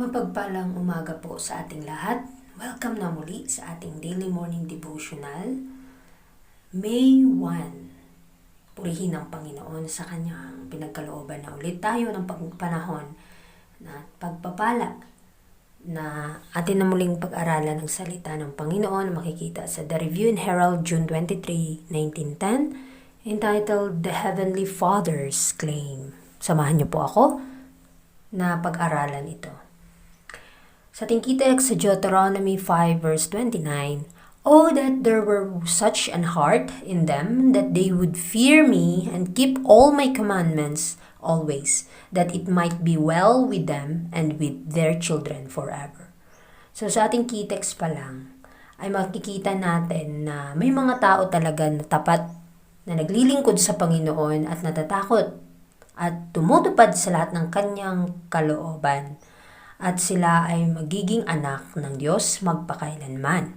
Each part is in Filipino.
Mapagpalang umaga po sa ating lahat. Welcome na muli sa ating daily morning devotional. May 1. Purihin ang Panginoon sa kanyang pinagkalooban na ulit tayo ng panahon na pagpapala na atin na muling pag-aralan ng salita ng Panginoon, makikita sa The Review and Herald, June 23, 1910, entitled The Heavenly Father's Claim. Samahan niyo po ako na pag-aralan ito. Sa ating kita sa Deuteronomy 5 verse 29, "Oh, that there were such an heart in them, that they would fear me and keep all my commandments always, that it might be well with them and with their children forever." So sa ating kita pa lang, ay makikita natin na may mga tao talaga na tapat, na naglilingkod sa Panginoon at natatakot at tumutupad sa lahat ng kanyang kalooban. At sila ay magiging anak ng Diyos magpakailanman.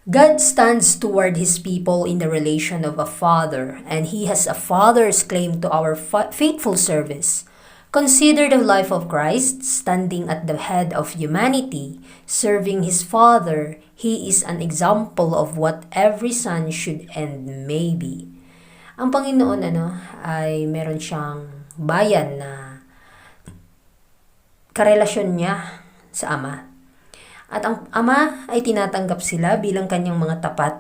God stands toward His people in the relation of a father, and He has a father's claim to our faithful service. Consider the life of Christ, standing at the head of humanity, serving His Father. He is an example of what every son should and may be. Ang Panginoon ay meron siyang bayan na karelasyon niya sa Ama. At ang Ama ay tinatanggap sila bilang kanyang mga tapat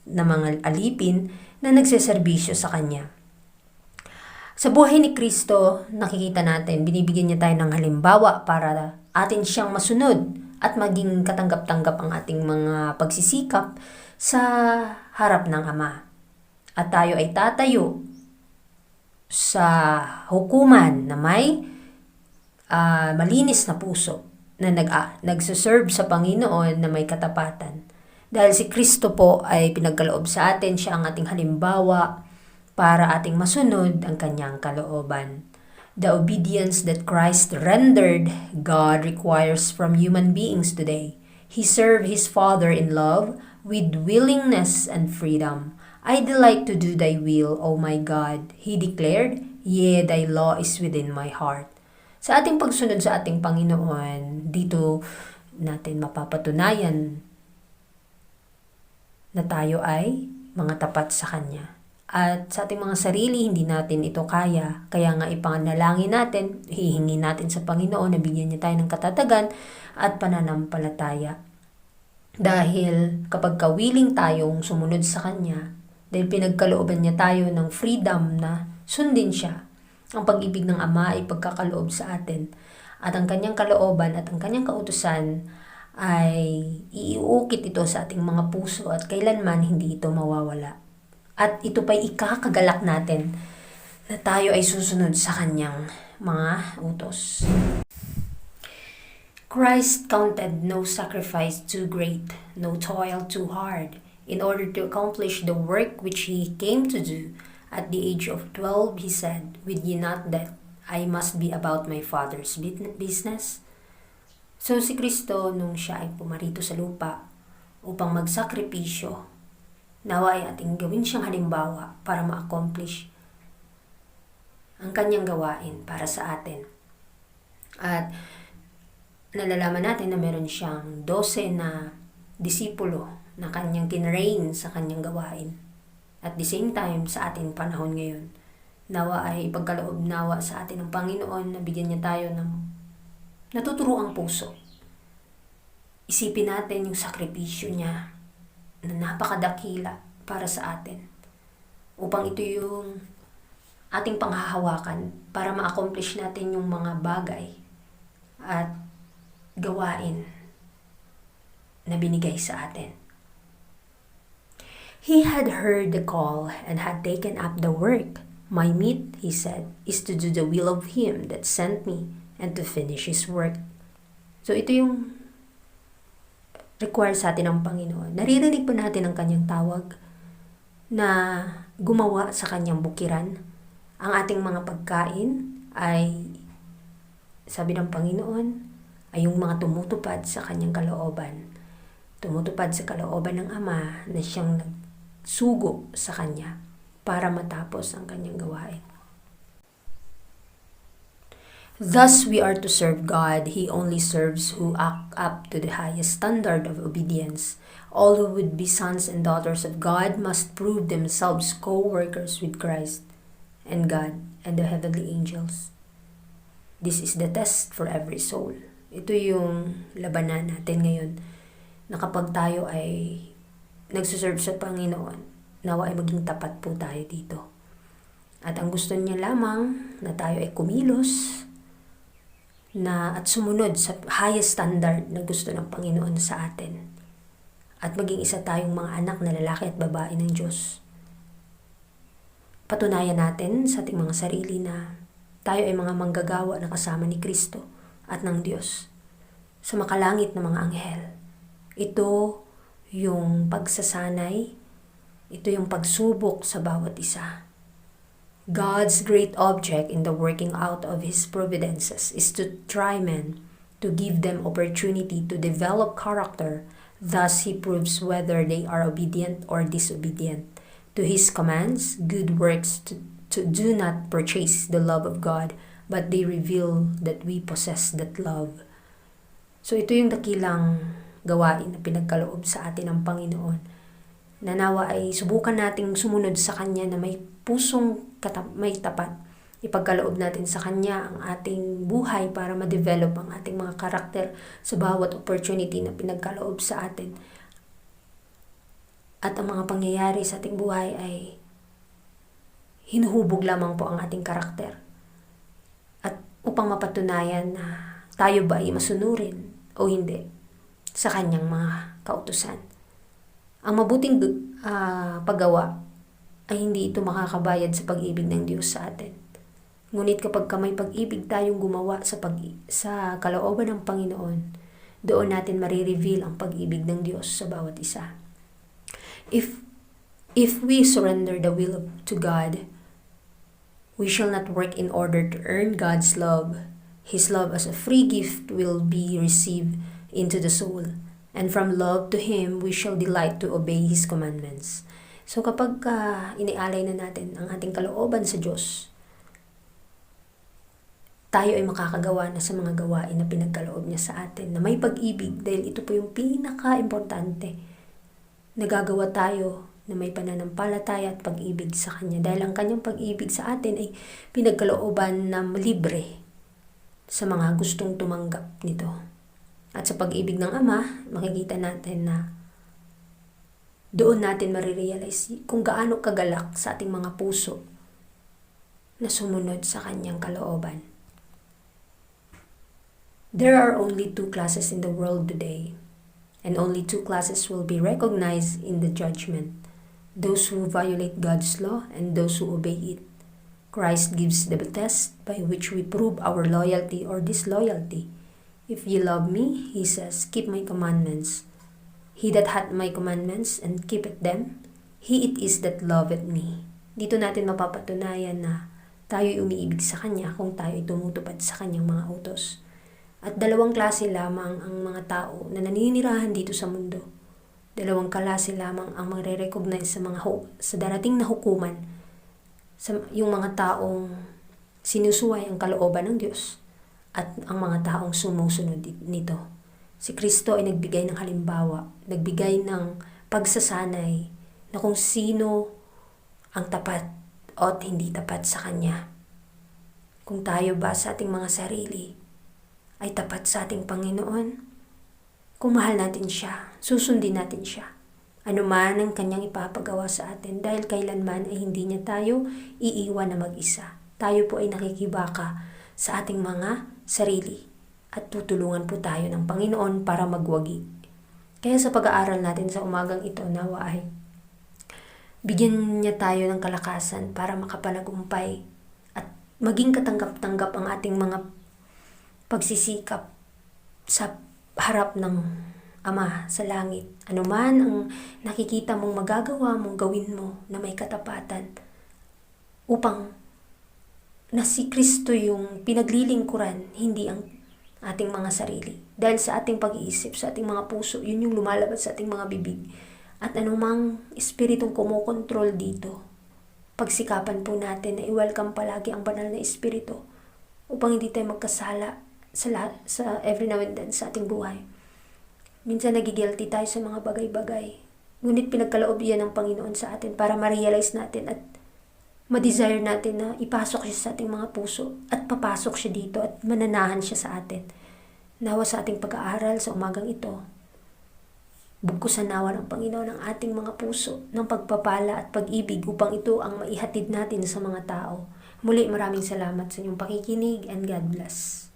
na mga alipin na nagseserbisyo sa Kanya. Sa buhay ni Kristo, nakikita natin, binibigyan niya tayo ng halimbawa para atin siyang masunod at maging katanggap-tanggap ang ating mga pagsisikap sa harap ng Ama. At tayo ay tatayo sa hukuman na may malinis na puso na nagsaserve sa Panginoon na may katapatan. Dahil si Kristo po ay pinagkaloob sa atin, siya ang ating halimbawa para ating masunod ang kanyang kalooban. The obedience that Christ rendered, God requires from human beings today. He served His Father in love with willingness and freedom. "I delight to do thy will, O my God," He declared, "Yea, thy law is within my heart." Sa ating pagsunod sa ating Panginoon, dito natin mapapatunayan na tayo ay mga tapat sa Kanya. At sa ating mga sarili, hindi natin ito kaya. Kaya nga ipanalangin natin, hihingi natin sa Panginoon na bigyan niya tayo ng katatagan at pananampalataya. Dahil kapag willing tayong sumunod sa Kanya, dahil pinagkalooban niya tayo ng freedom na sundin siya, ang pag-ibig ng Ama ay pagkakaloob sa atin. At ang kanyang kalooban at ang kanyang kautusan ay iuukit ito sa ating mga puso at kailanman hindi ito mawawala. At ito pa'y ikakagalak natin na tayo ay susunod sa kanyang mga utos. Christ counted no sacrifice too great, no toil too hard, in order to accomplish the work which He came to do. At the age of 12, He said, "With ye not that I must be about my Father's business?" So si Kristo, nung siya ay pumarito sa lupa upang magsakripisyo, nawa ay ating gawin siyang halimbawa para ma-accomplish ang kanyang gawain para sa atin. At nalalaman natin na meron siyang 12 na disipulo na kanyang tinrain sa kanyang gawain. At the same time, sa ating panahon ngayon, nawa ay ipagkaloob nawa sa atin ng Panginoon na bigyan niya tayo ng natuturuang puso. Isipin natin yung sakripisyo niya na napakadakila para sa atin. Upang ito yung ating panghahawakan para ma-accomplish natin yung mga bagay at gawain na binigay sa atin. He had heard the call and had taken up the work. "My meat," He said, "is to do the will of Him that sent me and to finish His work." So ito yung require sa atin ng Panginoon. Naririnig po natin ang kanyang tawag na gumawa sa kanyang bukiran. Ang ating mga pagkain ay, sabi ng Panginoon, ay yung mga tumutupad sa kanyang kalooban. Tumutupad sa kalooban ng Ama na siyang nagsugo sa Kanya para matapos ang kanyang gawain. Thus we are to serve God. He only serves who act up to the highest standard of obedience. All who would be sons and daughters of God must prove themselves co-workers with Christ and God and the heavenly angels. This is the test for every soul. Ito yung labanan natin ngayon na kapag tayo ay nagsuserve sa Panginoon, nawa ay maging tapat po tayo dito. At ang gusto niya lamang na tayo ay kumilos at sumunod sa highest standard na gusto ng Panginoon sa atin. At maging isa tayong mga anak na lalaki at babae ng Diyos. Patunayan natin sa ating mga sarili na tayo ay mga manggagawa na kasama ni Kristo at ng Diyos sa makalangit na mga anghel. Ito yung pagsasanay, ito yung pagsubok sa bawat isa. God's great object in the working out of His providences is to try men, to give them opportunity to develop character. Thus He proves whether they are obedient or disobedient to His commands. Good works to do not purchase the love of God, but they reveal that we possess that love. So ito yung dakilang gawain na pinagkaloob sa atin ng Panginoon. Nanawa ay subukan nating sumunod sa Kanya na may pusong may tapat. Ipagkaloob natin sa Kanya ang ating buhay para ma-develop ang ating mga karakter sa bawat opportunity na pinagkaloob sa atin. At ang mga pangyayari sa ating buhay ay hinuhubog lamang po ang ating karakter. At upang mapatunayan na tayo ba ay masunurin o hindi sa Kanyang mga kautusan. Ang mabuting paggawa ay hindi ito makakabayad sa pag-ibig ng Diyos sa atin. Ngunit kapag may pag-ibig tayong gumawa sa kalooban ng Panginoon, doon natin marireveal ang pag-ibig ng Diyos sa bawat isa. If we surrender the will to God, we shall not work in order to earn God's love. His love as a free gift will be received into the soul. And from love to Him, we shall delight to obey His commandments. So kapag inialay na natin ang ating kalooban sa Diyos, tayo ay makakagawa na sa mga gawain na pinagkaloob niya sa atin na may pag-ibig, dahil ito po yung pinaka-importante. Nagagawa tayo na may pananampalataya at pag-ibig sa Kanya, dahil ang Kanyang pag-ibig sa atin ay pinagkalooban na libre sa mga gustong tumanggap nito. At sa pag-ibig ng Ama, makikita natin na doon natin marirealize kung gaano kagalak sa ating mga puso na sumunod sa Kanyang kalooban. There are only two classes in the world today, and only two classes will be recognized in the judgment: those who violate God's law and those who obey it. Christ gives the test by which we prove our loyalty or disloyalty. If ye love me, He says, keep my commandments. He that hath my commandments and keepeth them, he it is that loveth me. Dito natin mapapatunayan na tayo'y umiibig sa Kanya kung tayo'y tumutupad sa Kanyang mga utos. At dalawang klase lamang ang mga tao na naninirahan dito sa mundo. Dalawang klase lamang ang magre-recognize sa darating na hukuman, yung mga taong sinusuway ang kalooban ng Diyos at ang mga taong sumusunod nito. Si Kristo ay nagbigay ng halimbawa, nagbigay ng pagsasanay na kung sino ang tapat o hindi tapat sa Kanya. Kung tayo ba sa ating mga sarili ay tapat sa ating Panginoon, kung mahal natin Siya, susundin natin Siya. Ano man ang Kanyang ipapagawa sa atin, dahil kailanman ay hindi Niya tayo iiwan na mag-isa. Tayo po ay nakikibaka sa ating mga sarili at tutulungan po tayo ng Panginoon para magwagi. Kaya sa pag-aaral natin sa umagang ito, nawa ay bigyan Niya tayo ng kalakasan para makapanagumpay at maging katanggap-tanggap ang ating mga pagsisikap sa harap ng Ama sa langit. Ano man ang nakikita mong magagawa mong gawin mo na may katapatan upang na si Kristo yung pinaglilingkuran, hindi ang ating mga sarili. Dahil sa ating pag-iisip, sa ating mga puso, yun yung lumalabas sa ating mga bibig. At anumang espiritong kumokontrol dito, pagsikapan po natin na i-welcome palagi ang banal na espiritu upang hindi tayo magkasala sa every now and then sa ating buhay. Minsan nagigilty tayo sa mga bagay-bagay. Ngunit pinagkaloob yan ng Panginoon sa atin para ma-realize natin at ma-desire natin na ipasok siya sa ating mga puso at papasok siya dito at mananahan siya sa atin. Nawa sa ating pag-aaral sa umagang ito, bugkusan nawa ng Panginoon ang ating mga puso ng pagpapala at pag-ibig upang ito ang maihatid natin sa mga tao. Muli, maraming salamat sa inyong pakikinig and God bless.